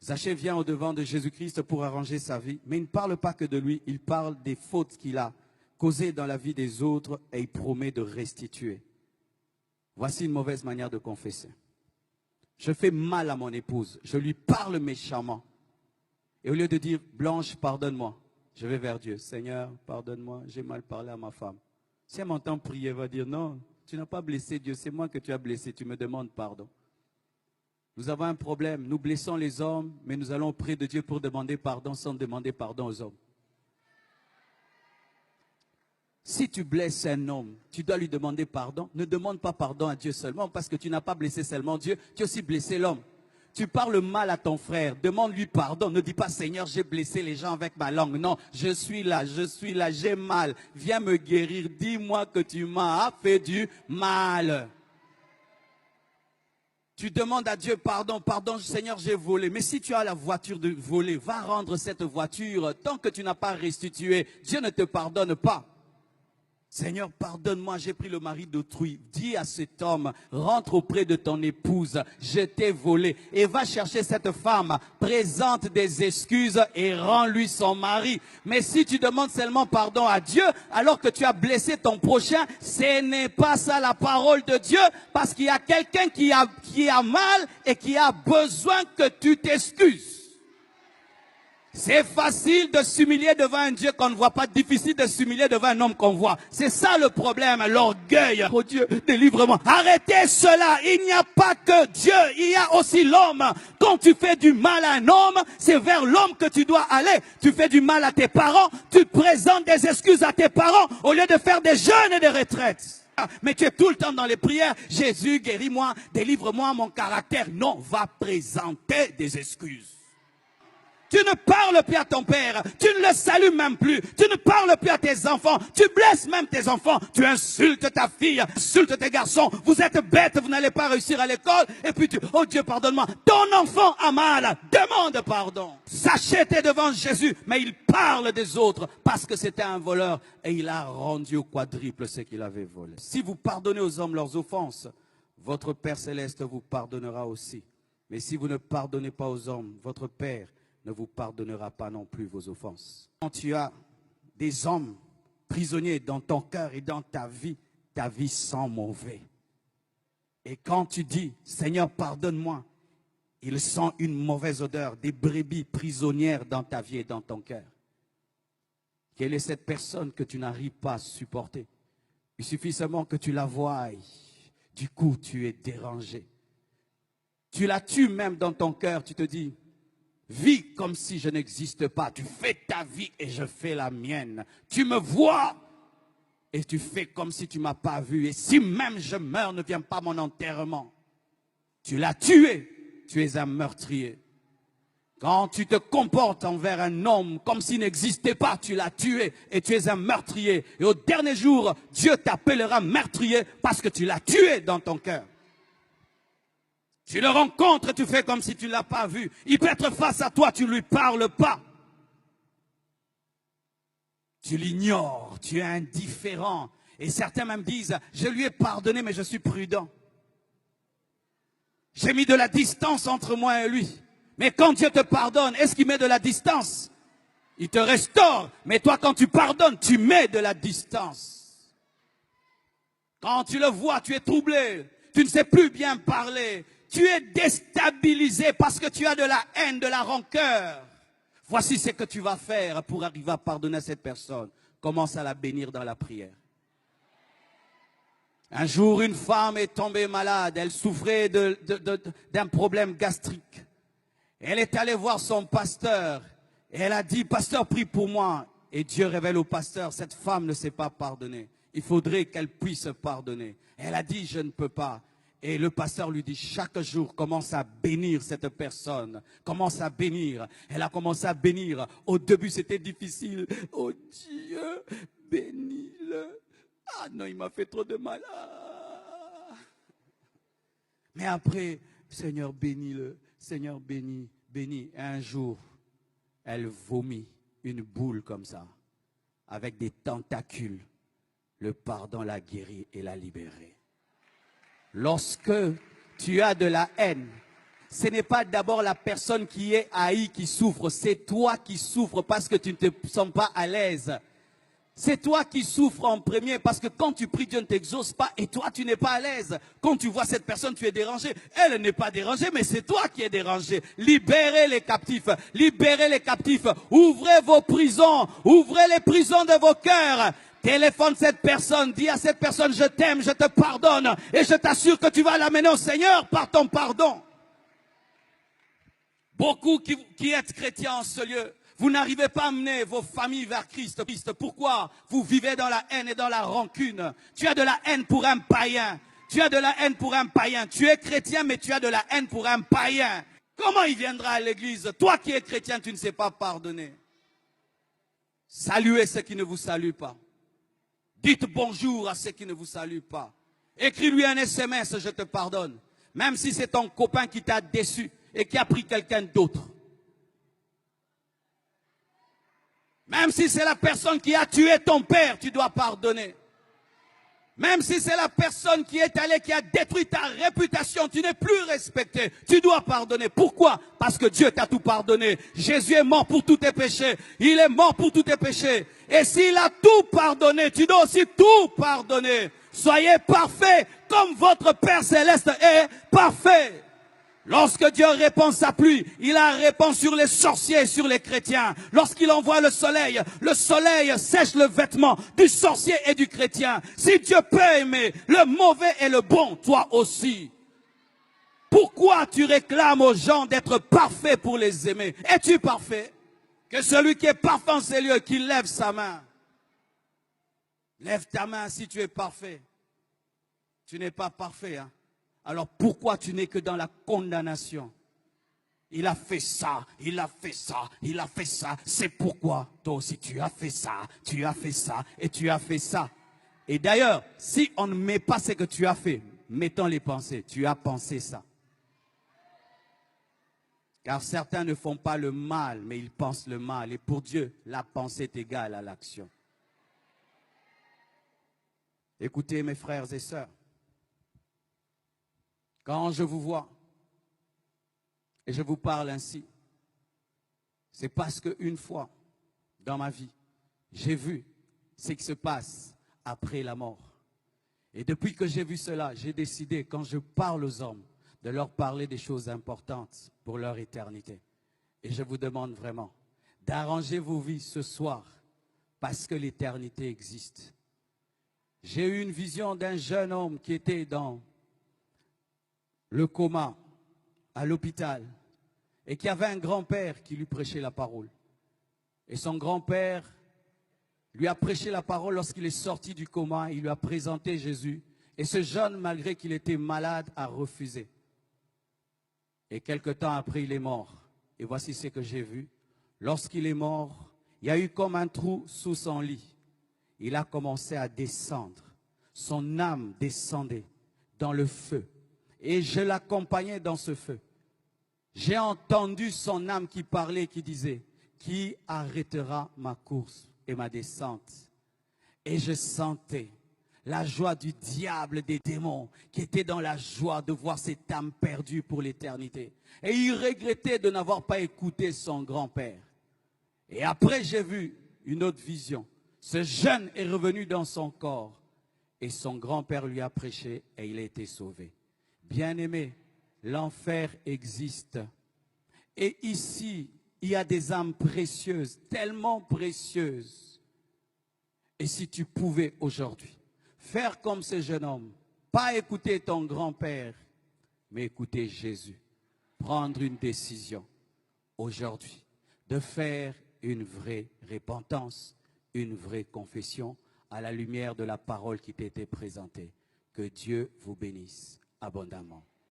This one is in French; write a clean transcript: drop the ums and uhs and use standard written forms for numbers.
Zachée vient au-devant de Jésus-Christ pour arranger sa vie, mais il ne parle pas que de lui, il parle des fautes qu'il a causées dans la vie des autres et il promet de restituer. Voici une mauvaise manière de confesser. Je fais mal à mon épouse, je lui parle méchamment. Et au lieu de dire, Blanche, pardonne-moi, je vais vers Dieu. Seigneur, pardonne-moi, j'ai mal parlé à ma femme. Si elle m'entend prier, elle va dire, non, tu n'as pas blessé Dieu, c'est moi que tu as blessé, tu me demandes pardon. Nous avons un problème, nous blessons les hommes, mais nous allons auprès de Dieu pour demander pardon sans demander pardon aux hommes. Si tu blesses un homme, tu dois lui demander pardon. Ne demande pas pardon à Dieu seulement parce que tu n'as pas blessé seulement Dieu, tu as aussi blessé l'homme. Tu parles mal à ton frère, demande-lui pardon. Ne dis pas, Seigneur, j'ai blessé les gens avec ma langue. Non, je suis là, j'ai mal. Viens me guérir, dis-moi que tu m'as fait du mal. Tu demandes à Dieu pardon, pardon Seigneur, j'ai volé. Mais si tu as la voiture de voler, va rendre cette voiture. Tant que tu n'as pas restitué, Dieu ne te pardonne pas. Seigneur, pardonne-moi, j'ai pris le mari d'autrui. Dis à cet homme, rentre auprès de ton épouse, je t'ai volé. Et va chercher cette femme, présente des excuses et rends-lui son mari. Mais si tu demandes seulement pardon à Dieu, alors que tu as blessé ton prochain, ce n'est pas ça la parole de Dieu, parce qu'il y a quelqu'un qui a mal et qui a besoin que tu t'excuses. C'est facile de s'humilier devant un Dieu qu'on ne voit pas, difficile de s'humilier devant un homme qu'on voit. C'est ça le problème, l'orgueil. Oh Dieu, délivre-moi. Arrêtez cela, il n'y a pas que Dieu, il y a aussi l'homme. Quand tu fais du mal à un homme, c'est vers l'homme que tu dois aller. Tu fais du mal à tes parents, tu présentes des excuses à tes parents au lieu de faire des jeûnes et des retraites. Mais tu es tout le temps dans les prières. Jésus, guéris-moi, délivre-moi mon caractère. Non, va présenter des excuses. Tu ne parles plus à ton père, tu ne le salues même plus, tu ne parles plus à tes enfants, tu blesses même tes enfants, tu insultes ta fille, insultes tes garçons, vous êtes bêtes, vous n'allez pas réussir à l'école, et puis oh Dieu pardonne-moi, ton enfant a mal, demande pardon. Zachée était devant Jésus, mais il parle des autres parce que c'était un voleur et il a rendu au quadruple ce qu'il avait volé. Si vous pardonnez aux hommes leurs offenses, votre Père Céleste vous pardonnera aussi. Mais si vous ne pardonnez pas aux hommes, votre Père ne vous pardonnera pas non plus vos offenses. Quand tu as des hommes prisonniers dans ton cœur et dans ta vie sent mauvais. Et quand tu dis, Seigneur, pardonne-moi, il sent une mauvaise odeur, des brebis prisonnières dans ta vie et dans ton cœur. Quelle est cette personne que tu n'arrives pas à supporter? Il suffit seulement que tu la voies. Du coup, tu es dérangé. Tu la tues même dans ton cœur, tu te dis, vis comme si je n'existe pas. Tu fais ta vie et je fais la mienne. Tu me vois et tu fais comme si tu ne m'as pas vu. Et si même je meurs, ne viens pas à mon enterrement. Tu l'as tué. Tu es un meurtrier. Quand tu te comportes envers un homme comme s'il n'existait pas, tu l'as tué et tu es un meurtrier. Et au dernier jour, Dieu t'appellera meurtrier parce que tu l'as tué dans ton cœur. Tu le rencontres, tu fais comme si tu ne l'as pas vu. Il peut être face à toi, tu ne lui parles pas. Tu l'ignores, tu es indifférent. Et certains même disent, je lui ai pardonné, mais je suis prudent. J'ai mis de la distance entre moi et lui. Mais quand Dieu te pardonne, est-ce qu'il met de la distance? Il te restaure. Mais toi, quand tu pardonnes, tu mets de la distance. Quand tu le vois, tu es troublé. Tu ne sais plus bien parler. Tu es déstabilisé parce que tu as de la haine, de la rancœur. Voici ce que tu vas faire pour arriver à pardonner à cette personne. Commence à la bénir dans la prière. Un jour, une femme est tombée malade. Elle souffrait d'un problème gastrique. Elle est allée voir son pasteur. Et elle a dit, pasteur, prie pour moi. Et Dieu révèle au pasteur, cette femme ne sait pas pardonner. Il faudrait qu'elle puisse pardonner. Elle a dit, je ne peux pas. Et le pasteur lui dit, chaque jour, commence à bénir cette personne. Commence à bénir. Elle a commencé à bénir. Au début, c'était difficile. Oh Dieu, bénis-le. Ah non, il m'a fait trop de mal. Ah. Mais après, Seigneur, bénis-le. Seigneur, bénis, bénis. Et un jour, elle vomit une boule comme ça, avec des tentacules. Le pardon l'a guérie et l'a libérée. Lorsque tu as de la haine, ce n'est pas d'abord la personne qui est haïe qui souffre, c'est toi qui souffres parce que tu ne te sens pas à l'aise. C'est toi qui souffres en premier parce que quand tu pries, Dieu ne t'exauce pas et toi, tu n'es pas à l'aise. Quand tu vois cette personne, tu es dérangé. Elle n'est pas dérangée, mais c'est toi qui es dérangé. Libérez les captifs. Libérez les captifs. Ouvrez vos prisons. Ouvrez les prisons de vos cœurs. Téléphone cette personne. Dis à cette personne, je t'aime, je te pardonne. Et je t'assure que tu vas l'amener au Seigneur par ton pardon. Beaucoup qui êtes chrétiens en ce lieu, vous n'arrivez pas à amener vos familles vers Christ. Pourquoi? Vous vivez dans la haine et dans la rancune. Tu as de la haine pour un païen. Tu as de la haine pour un païen. Tu es chrétien, mais tu as de la haine pour un païen. Comment il viendra à l'église? Toi qui es chrétien, tu ne sais pas pardonner. Saluez ceux qui ne vous saluent pas. Dites bonjour à ceux qui ne vous saluent pas. Écris-lui un SMS, je te pardonne. Même si c'est ton copain qui t'a déçu et qui a pris quelqu'un d'autre. Même si c'est la personne qui a tué ton père, tu dois pardonner. Même si c'est la personne qui est allée, qui a détruit ta réputation, tu n'es plus respecté, tu dois pardonner. Pourquoi? Parce que Dieu t'a tout pardonné. Jésus est mort pour tous tes péchés. Il est mort pour tous tes péchés. Et s'il a tout pardonné, tu dois aussi tout pardonner. Soyez parfaits comme votre Père Céleste est parfait. Lorsque Dieu répand sa pluie, il la répand sur les sorciers et sur les chrétiens. Lorsqu'il envoie le soleil sèche le vêtement du sorcier et du chrétien. Si Dieu peut aimer le mauvais et le bon, toi aussi. Pourquoi tu réclames aux gens d'être parfaits pour les aimer? Es-tu parfait? Que celui qui est parfait en ces lieux, qu'il lève sa main. Lève ta main si tu es parfait. Tu n'es pas parfait, hein? Alors pourquoi tu n'es que dans la condamnation? Il a fait ça, il a fait ça, il a fait ça. C'est pourquoi toi aussi tu as fait ça, tu as fait ça et tu as fait ça. Et d'ailleurs, si on ne met pas ce que tu as fait, mettons les pensées. Tu as pensé ça. Car certains ne font pas le mal, mais ils pensent le mal. Et pour Dieu, la pensée est égale à l'action. Écoutez mes frères et sœurs. Quand je vous vois et je vous parle ainsi, c'est parce qu'une fois dans ma vie, j'ai vu ce qui se passe après la mort. Et depuis que j'ai vu cela, j'ai décidé, quand je parle aux hommes, de leur parler des choses importantes pour leur éternité. Et je vous demande vraiment d'arranger vos vies ce soir parce que l'éternité existe. J'ai eu une vision d'un jeune homme qui était dans le coma, à l'hôpital, et qui avait un grand-père qui lui prêchait la parole. Et son grand-père lui a prêché la parole lorsqu'il est sorti du coma, il lui a présenté Jésus. Et ce jeune, malgré qu'il était malade, a refusé. Et quelque temps après, il est mort. Et voici ce que j'ai vu. Lorsqu'il est mort, il y a eu comme un trou sous son lit. Il a commencé à descendre. Son âme descendait dans le feu. Et je l'accompagnais dans ce feu. J'ai entendu son âme qui parlait, qui disait, « Qui arrêtera ma course et ma descente ?» Et je sentais la joie du diable, des démons, qui était dans la joie de voir cette âme perdue pour l'éternité. Et il regrettait de n'avoir pas écouté son grand-père. Et après, j'ai vu une autre vision. Ce jeune est revenu dans son corps et son grand-père lui a prêché et il a été sauvé. Bien-aimé, l'enfer existe. Et ici, il y a des âmes précieuses, tellement précieuses. Et si tu pouvais aujourd'hui faire comme ce jeune homme, pas écouter ton grand-père, mais écouter Jésus, prendre une décision aujourd'hui de faire une vraie repentance, une vraie confession à la lumière de la parole qui t'a été présentée. Que Dieu vous bénisse abondamment.